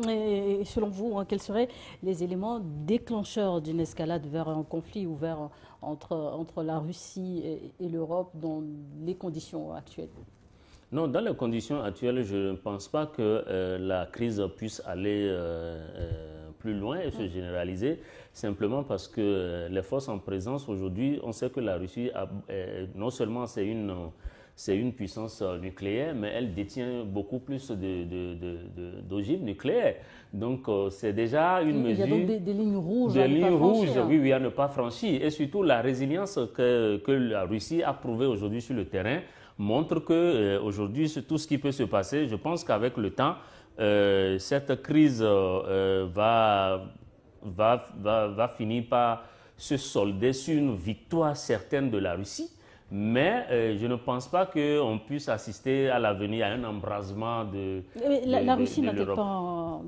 Et selon vous, quels seraient les éléments déclencheurs d'une escalade vers un conflit ouvert entre la Russie et l'Europe dans les conditions actuelles? Non, dans les conditions actuelles, je ne pense pas que la crise puisse aller plus loin et se généraliser, simplement parce que les forces en présence aujourd'hui, on sait que la Russie, non seulement c'est une puissance nucléaire, mais elle détient beaucoup plus d'ogives nucléaires. Donc, c'est déjà une mesure... Il y a donc des lignes rouges des à ne pas lignes rouges, franchir. oui, à ne pas franchir. Et surtout, la résilience que la Russie a prouvée aujourd'hui sur le terrain montre qu'aujourd'hui, tout ce qui peut se passer, je pense qu'avec le temps, cette crise va finir par se solder sur une victoire certaine de la Russie. Mais je ne pense pas qu'on puisse assister à l'avenir à un embrasement de La Russie n'a-t-elle l'Europe. pas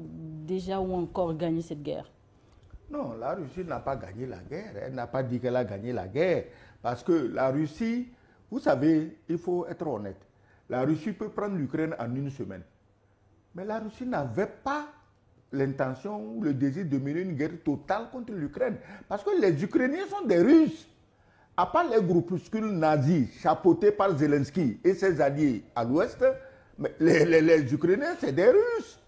déjà ou encore gagné cette guerre? Non, la Russie n'a pas gagné la guerre. Elle n'a pas dit qu'elle a gagné la guerre. Parce que la Russie, vous savez, il faut être honnête. La Russie peut prendre l'Ukraine en une semaine. Mais la Russie n'avait pas l'intention ou le désir de mener une guerre totale contre l'Ukraine. Parce que les Ukrainiens sont des Russes. À part les groupuscules nazis chapeautés par Zelensky et ses alliés à l'ouest, les Ukrainiens, c'est des Russes.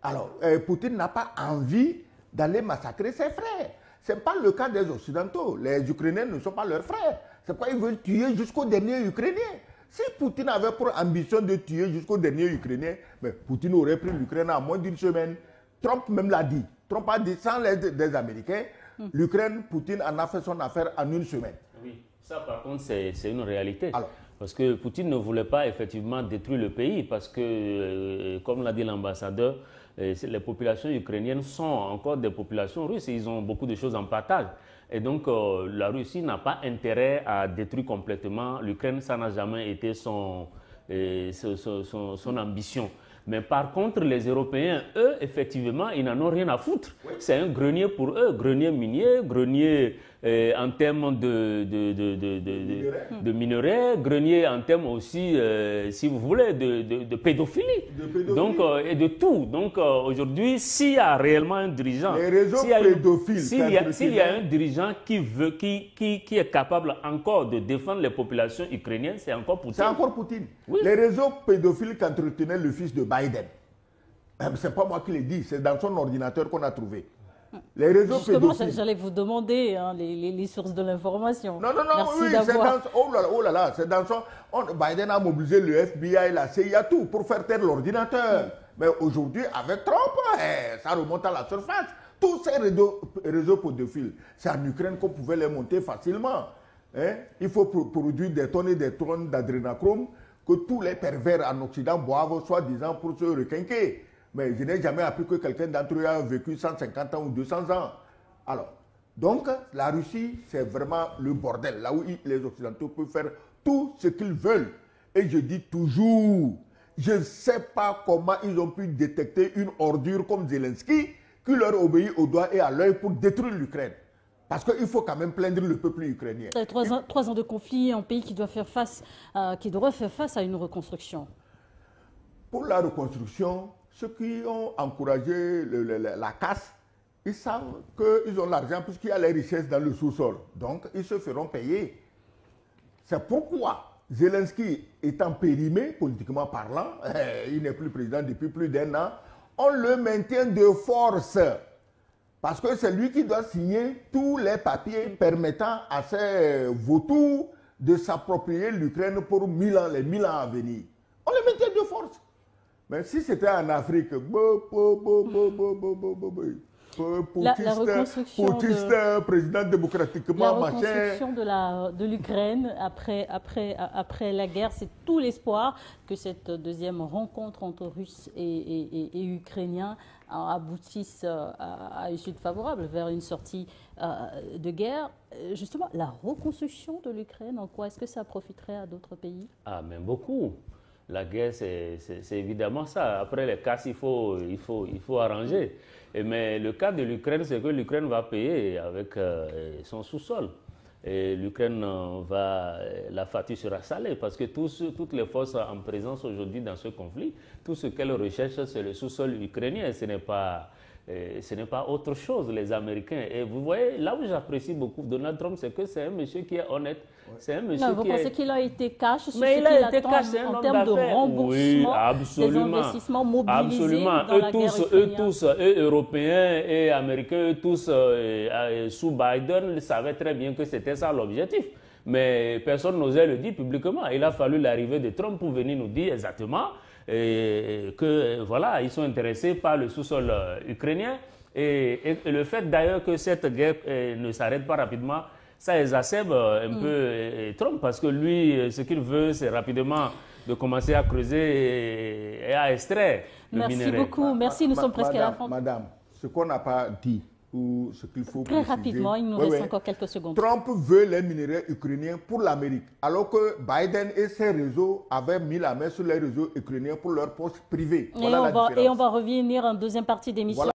Alors, Poutine n'a pas envie d'aller massacrer ses frères. Ce n'est pas le cas des Occidentaux. Les Ukrainiens ne sont pas leurs frères. C'est pourquoi ils veulent tuer jusqu'au dernier Ukrainien. Si Poutine avait pour ambition de tuer jusqu'au dernier Ukrainien, mais Poutine aurait pris l'Ukraine en moins d'une semaine. Trump même l'a dit. Trump a dit sans l'aide des Américains, l'Ukraine, Poutine en a fait son affaire en une semaine. Oui, ça par contre c'est une réalité. Alors, parce que Poutine ne voulait pas effectivement détruire le pays parce que, comme l'a dit l'ambassadeur, les populations ukrainiennes sont encore des populations russes et ils ont beaucoup de choses en partage. Et donc la Russie n'a pas intérêt à détruire complètement l'Ukraine, ça n'a jamais été son ambition. Mais par contre, les Européens, eux, effectivement, ils n'en ont rien à foutre. Oui. C'est un grenier pour eux, grenier minier, grenier en termes de minerais, grenier en termes aussi, si vous voulez, de pédophilie. Donc, et de tout. Donc, aujourd'hui, s'il y a réellement un dirigeant, s'il y a un dirigeant qui est capable encore de défendre les populations ukrainiennes, c'est encore Poutine. C'est encore Poutine. Oui. Les réseaux pédophiles qu'entretenait le fils de Biden, c'est pas moi qui l'ai dit, c'est dans son ordinateur qu'on a trouvé. Les réseaux pédophiles. J'allais vous demander les sources de l'information. Non, oui, c'est dans... Oh là là, c'est dans son... Biden a mobilisé le FBI, la CIA, tout, pour faire taire l'ordinateur. Mais aujourd'hui, avec Trump, ça remonte à la surface. Tous ces réseaux pédophiles, c'est en Ukraine qu'on pouvait les monter facilement. Il faut produire des tonnes et des tonnes d'adrénachrome que tous les pervers en Occident boivent, soi-disant, pour se requinquer. Mais je n'ai jamais appris que quelqu'un d'entre eux a vécu 150 ans ou 200 ans. Alors, donc, la Russie, c'est vraiment le bordel, là où les Occidentaux peuvent faire tout ce qu'ils veulent. Et je dis toujours, je ne sais pas comment ils ont pu détecter une ordure comme Zelensky qui leur obéit au doigt et à l'œil pour détruire l'Ukraine. Parce qu'il faut quand même plaindre le peuple ukrainien. 3 ans de conflit, un pays qui doit faire face, qui devrait faire face à une reconstruction. Pour la reconstruction, ceux qui ont encouragé la casse, ils savent qu'ils ont l'argent puisqu'il y a les richesses dans le sous-sol. Donc, ils se feront payer. C'est pourquoi Zelensky étant périmé, politiquement parlant, il n'est plus président depuis plus d'1 an, on le maintient de force. Parce que c'est lui qui doit signer tous les papiers permettant à ces vautours de s'approprier l'Ukraine pour 1000 ans, les 1000 ans à venir. On le maintient de force. Mais si c'était en Afrique, poutiste, président démocratiquement, la reconstruction de l'Ukraine après la guerre, c'est tout l'espoir que cette deuxième rencontre entre Russes et Ukrainiens aboutisse à une suite favorable vers une sortie de guerre. Justement, la reconstruction de l'Ukraine, en quoi est-ce que ça profiterait à d'autres pays? Ah, mais beaucoup. La guerre, c'est évidemment ça. Après les casses, il faut arranger. Mais le cas de l'Ukraine, c'est que l'Ukraine va payer avec son sous-sol. l'Ukraine la facture sera salée parce que toutes les forces en présence aujourd'hui dans ce conflit, tout ce qu'elles recherchent, c'est le sous-sol ukrainien. Ce n'est pas autre chose, les Américains. Et vous voyez, là où j'apprécie beaucoup Donald Trump, c'est que c'est un monsieur qui est honnête. C'est un monsieur vous pensez qu'il a été cash sur mais ce il a été attend cash, en termes de remboursement des investissements mobilisés dans la guerre ukrainienne. Eux, Européens et Américains, eux tous, sous Biden, savaient très bien que c'était ça l'objectif. Mais personne n'osait le dire publiquement. Il a fallu l'arrivée de Trump pour venir nous dire exactement que voilà, ils sont intéressés par le sous-sol ukrainien. Et le fait d'ailleurs que cette guerre ne s'arrête pas rapidement, ça exacerbe un peu Trump, parce que lui, ce qu'il veut, c'est rapidement de commencer à creuser et à extraire le minerai. Merci beaucoup. Merci, nous sommes presque à la fin. Madame, ce qu'on n'a pas dit, ou ce qu'il faut très préciser, rapidement, il nous reste encore quelques secondes. Trump veut les minerais ukrainiens pour l'Amérique, alors que Biden et ses réseaux avaient mis la main sur les réseaux ukrainiens pour leur poste privé. Et on va revenir en deuxième partie d'émission. Voilà.